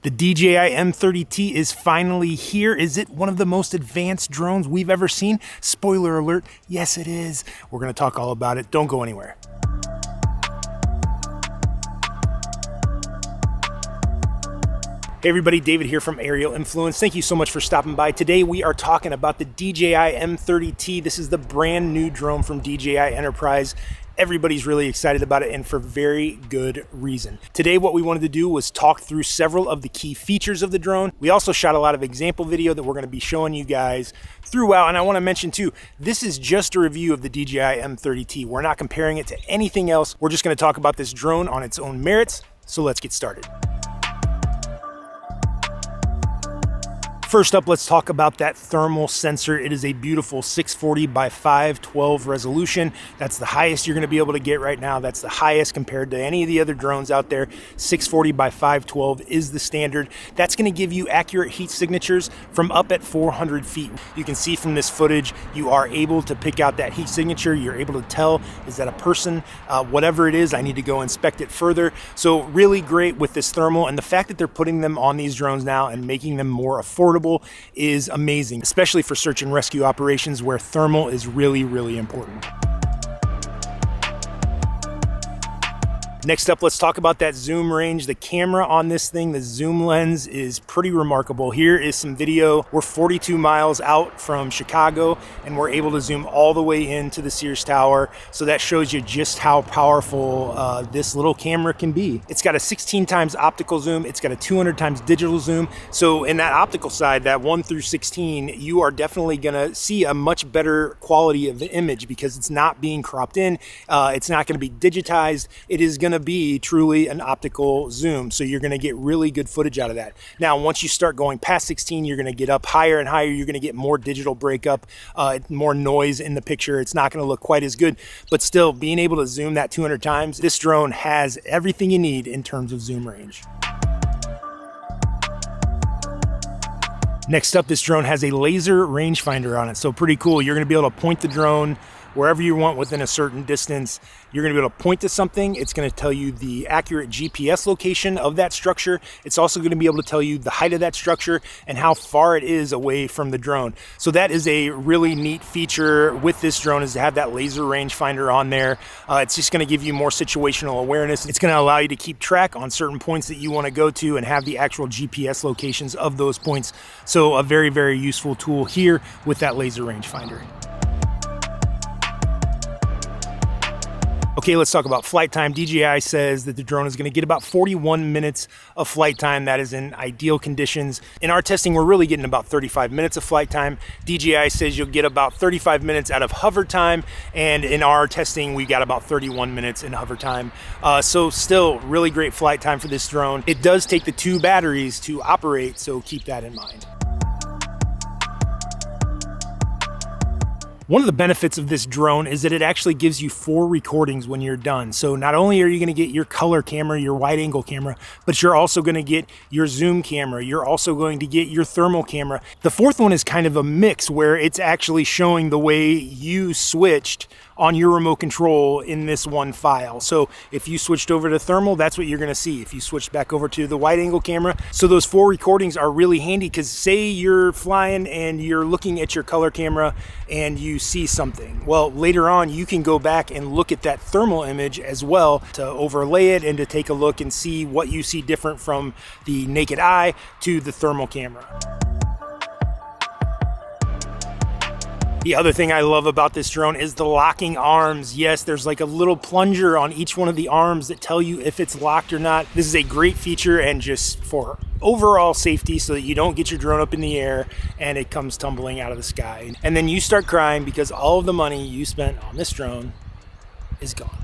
The DJI M30T is finally here. Is it one of the most advanced drones we've ever seen? Spoiler alert, yes it is. We're gonna talk all about it. Don't go anywhere. Hey everybody, David here from Aerial Influence. Thank you so much for stopping by. Today we are talking about the DJI M30T. This is the brand new drone from DJI Enterprise. Everybody's really excited about it, and for very good reason. Today what we wanted to do was talk through several of the key features of the drone. We also shot a lot of example video that we're going to be showing you guys throughout, and I want to mention too, this is just a review of the DJI M30T. We're not comparing it to anything else. We're just going to talk about this drone on its own merits, so let's get started. First up, let's talk about that thermal sensor. It is a beautiful 640 by 512 resolution. That's the highest you're gonna be able to get right now. That's the highest compared to any of the other drones out there. 640 by 512 is the standard. That's gonna give you accurate heat signatures from up at 400 feet. You can see from this footage, you are able to pick out that heat signature. You're able to tell, is that a person? Whatever it is, I need to go inspect it further. So really great with this thermal, and the fact that they're putting them on these drones now and making them more affordable is amazing, especially for search and rescue operations where thermal is really, really important. Next up, let's talk about that zoom range. The camera on this thing, the zoom lens, is pretty remarkable. Here is some video. We're 42 miles out from Chicago, and we're able to zoom all the way into the Sears Tower. So that shows you just how powerful this little camera can be. It's got a 16 times optical zoom. It's got a 200 times digital zoom. So in that optical side, that 1 through 16, you are definitely gonna see a much better quality of the image because it's not being cropped in. It's not gonna be digitized. It is gonna be truly an optical zoom, so you're going to get really good footage out of that. Now once you start going past 16, you're going to get up higher and higher. You're going to get more digital breakup, more noise in the picture. It's not going to look quite as good, but still being able to zoom that 200 times, this drone has everything you need in terms of zoom range. Next up, this drone has a laser rangefinder on it, so pretty cool. You're going to be able to point the drone wherever you want within a certain distance. You're going to be able to point to something. It's going to tell you the accurate GPS location of that structure. It's also going to be able to tell you the height of that structure and how far it is away from the drone. So that is a really neat feature with this drone, is to have that laser rangefinder on there. It's just going to give you more situational awareness. It's going to allow you to keep track on certain points that you want to go to and have the actual GPS locations of those points. So a very, very useful tool here with that laser rangefinder. Okay, let's talk about flight time. DJI says that the drone is going to get about 41 minutes of flight time. That is in ideal conditions. In our testing, we're really getting about 35 minutes of flight time. DJI says you'll get about 35 minutes out of hover time, and in our testing, we got about 31 minutes in hover time. So still really great flight time for this drone. It does take the 2 batteries to operate, so keep that in mind. One of the benefits of this drone is that it actually gives you 4 recordings when you're done. So not only are you going to get your color camera, your wide angle camera, but you're also going to get your zoom camera. You're also going to get your thermal camera. The 4th one is kind of a mix where it's actually showing the way you switched on your remote control in this one file. So if you switched over to thermal, that's what you're gonna see. If you switched back over to the wide angle camera. So those 4 recordings are really handy, because say you're flying and you're looking at your color camera and you see something. Well, later on, you can go back and look at that thermal image as well to overlay it and to take a look and see what you see different from the naked eye to the thermal camera. The other thing I love about this drone is the locking arms. Yes, there's like a little plunger on each one of the arms that tell you if it's locked or not. This is a great feature, and just for overall safety, so that you don't get your drone up in the air and it comes tumbling out of the sky. And then you start crying because all of the money you spent on this drone is gone.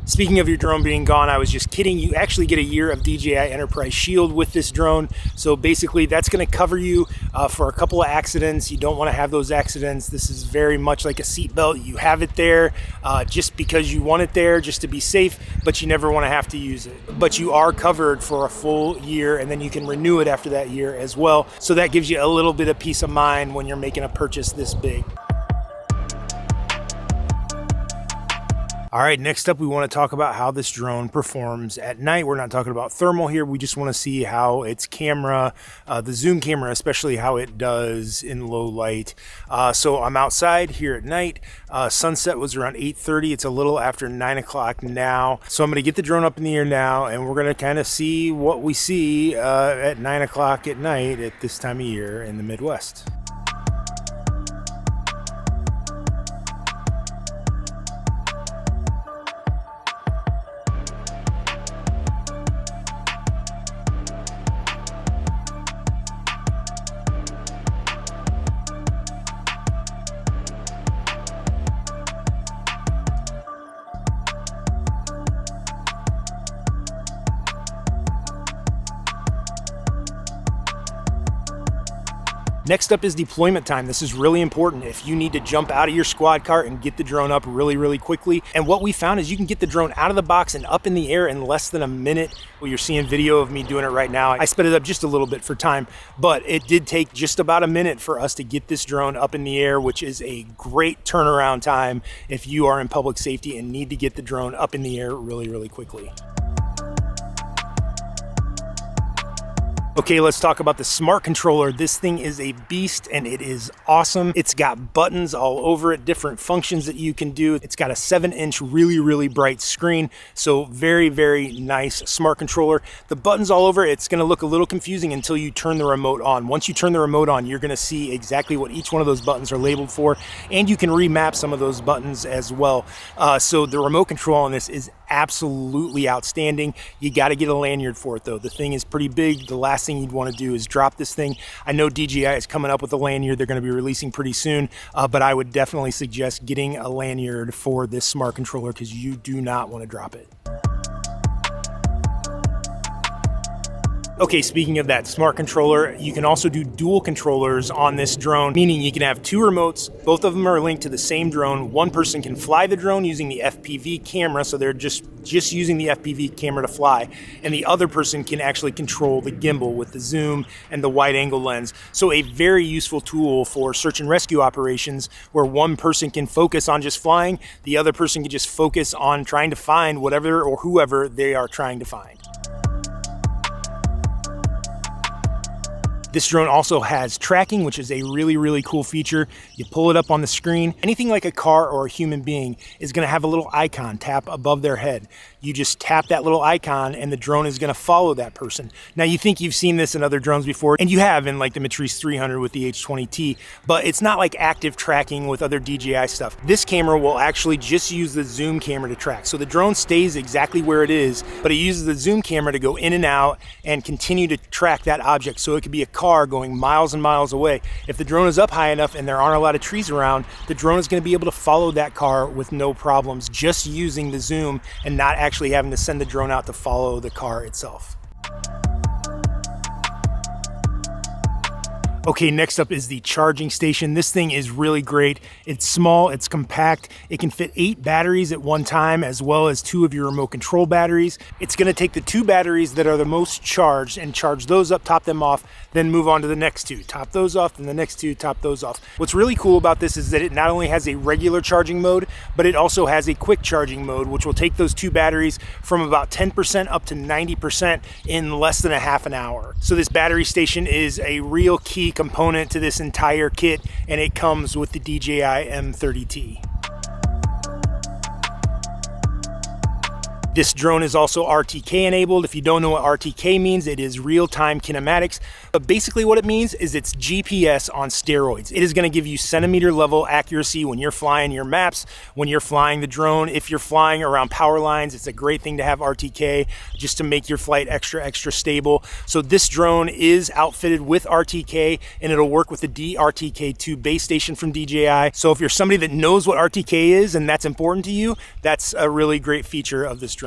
Speaking of your drone being gone, I was just kidding. You actually get a year of DJI Enterprise Shield with this drone. So basically that's going to cover you for a couple of accidents. You don't want to have those accidents. This is very much like a seatbelt. You have it there just because you want it there, just to be safe, but you never want to have to use it. But you are covered for a full year, and then you can renew it after that year as well. So that gives you a little bit of peace of mind when you're making a purchase this big. All right, next up, we want to talk about how this drone performs at night. We're not talking about thermal here. We just want to see how its camera, the zoom camera, especially how it does in low light. So I'm outside here at night. Sunset was around 8:30. It's a little after 9 o'clock now. So I'm going to get the drone up in the air now, and we're going to kind of see what we see at 9 o'clock at night at this time of year in the Midwest. Next up is deployment time. This is really important if you need to jump out of your squad car and get the drone up really quickly. And what we found is you can get the drone out of the box and up in the air in less than a minute. Well, you're seeing video of me doing it right now. I sped it up just a little bit for time, but it did take just about a minute for us to get this drone up in the air, which is a great turnaround time if you are in public safety and need to get the drone up in the air really quickly. Okay, let's talk about the smart controller. This thing is a beast and it is awesome. It's got buttons all over it, different functions that you can do. It's got a 7-inch really bright screen. So very nice smart controller. The buttons all over, it's gonna look a little confusing until you turn the remote on. Once you turn the remote on, you're gonna see exactly what each one of those buttons are labeled for, and you can remap some of those buttons as well. So the remote control on this is absolutely outstanding. You got to get a lanyard for it though. The thing is pretty big. The last thing you'd want to do is drop this thing. I know DJI is coming up with a lanyard they're going to be releasing pretty soon, but I would definitely suggest getting a lanyard for this smart controller because you do not want to drop it. Okay, speaking of that smart controller, you can also do dual controllers on this drone, meaning you can have two remotes, both of them are linked to the same drone. One person can fly the drone using the FPV camera, so they're just using the FPV camera to fly, and the other person can actually control the gimbal with the zoom and the wide angle lens. So a very useful tool for search and rescue operations where one person can focus on just flying, the other person can just focus on trying to find whatever or whoever they are trying to find. This drone also has tracking, which is a really cool feature. You pull it up on the screen. Anything like a car or a human being is gonna have a little icon tap above their head. You just tap that little icon and the drone is gonna follow that person. Now you think you've seen this in other drones before, and you have in like the Matrice 300 with the H20T, but it's not like active tracking with other DJI stuff. This camera will actually just use the zoom camera to track. So the drone stays exactly where it is, but it uses the zoom camera to go in and out and continue to track that object. So it could be a car going miles and miles away. If the drone is up high enough and there aren't a lot of trees around, the drone is going to be able to follow that car with no problems, just using the zoom and not actually having to send the drone out to follow the car itself. Okay, next up is the charging station. This thing is really great. It's small, it's compact. It can fit 8 batteries at one time, as well as 2 of your remote control batteries. It's gonna take the 2 batteries that are the most charged and charge those up, top them off, then move on to the next 2. Top those off, then the next 2, top those off. What's really cool about this is that it not only has a regular charging mode, but it also has a quick charging mode, which will take those 2 batteries from about 10% up to 90% in less than a half an hour. So this battery station is a real key component to this entire kit, and it comes with the DJI M30T. This drone is also RTK enabled. If you don't know what RTK means, it is real-time kinematics. But basically what it means is it's GPS on steroids. It is gonna give you centimeter level accuracy when you're flying your maps, when you're flying the drone. If you're flying around power lines, it's a great thing to have RTK just to make your flight extra stable. So this drone is outfitted with RTK, and it'll work with the DRTK2 base station from DJI. So if you're somebody that knows what RTK is and that's important to you, that's a really great feature of this drone.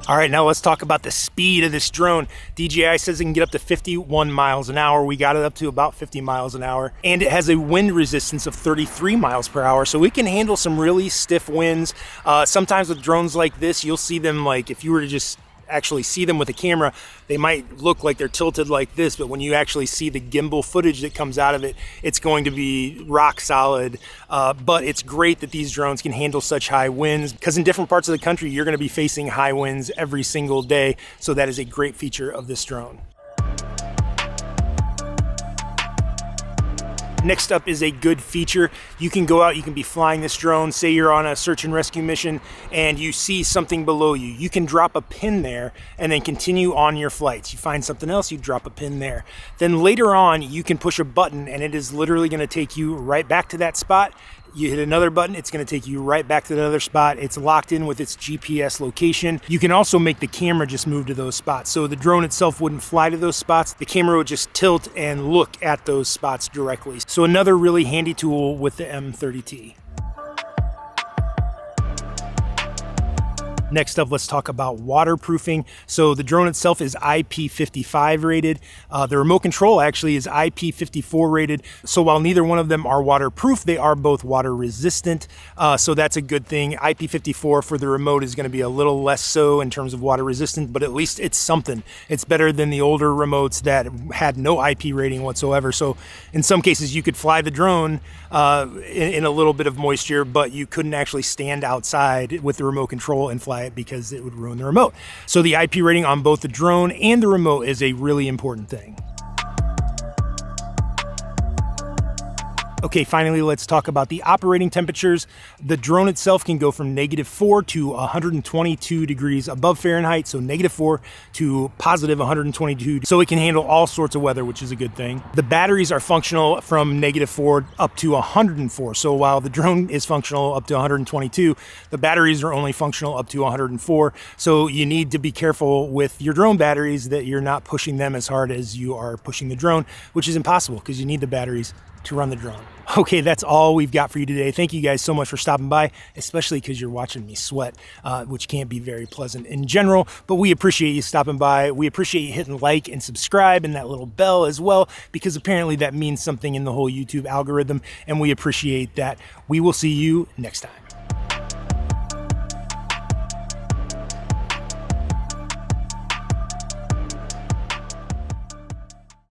All right, now let's talk about the speed of this drone. DJI says it can get up to 51 miles an hour. We got it up to about 50 miles an hour. And it has a wind resistance of 33 miles per hour. So it can handle some really stiff winds. Sometimes with drones like this, you'll see them like if you were to just actually see them with a camera, they might look like they're tilted like this, but when you actually see the gimbal footage that comes out of it, it's going to be rock solid. But it's great that these drones can handle such high winds, because in different parts of the country, you're going to be facing high winds every single day. So that is a great feature of this drone. Next up is a good feature. You can go out, you can be flying this drone, say you're on a search and rescue mission and you see something below you. You can drop a pin there and then continue on your flights. You find something else, you drop a pin there. Then later on, you can push a button and it is literally gonna take you right back to that spot. You hit another button, it's gonna take you right back to the other spot. It's locked in with its GPS location. You can also make the camera just move to those spots. So the drone itself wouldn't fly to those spots. The camera would just tilt and look at those spots directly. So another really handy tool with the M30T. Next up, let's talk about waterproofing. So the drone itself is IP55 rated. The remote control actually is IP54 rated. So while neither one of them are waterproof, they are both water resistant. So that's a good thing. IP54 for the remote is going to be a little less so in terms of water resistant, but at least it's something. It's better than the older remotes that had no IP rating whatsoever. So in some cases, you could fly the drone in a little bit of moisture, but you couldn't actually stand outside with the remote control and fly it because it would ruin the remote. So the IP rating on both the drone and the remote is a really important thing. Okay, finally, let's talk about the operating temperatures. The drone itself can go from -4 to 122 degrees above Fahrenheit, so -4 to positive 122. So it can handle all sorts of weather, which is a good thing. The batteries are functional from -4 up to 104. So while the drone is functional up to 122, the batteries are only functional up to 104. So you need to be careful with your drone batteries that you're not pushing them as hard as you are pushing the drone, which is impossible because you need the batteries to run the drone. Okay, that's all we've got for you today. Thank you guys so much for stopping by, especially because you're watching me sweat, which can't be very pleasant in general, but we appreciate you stopping by. We appreciate you hitting like and subscribe and that little bell as well, because apparently that means something in the whole YouTube algorithm, and we appreciate that. We will see you next time.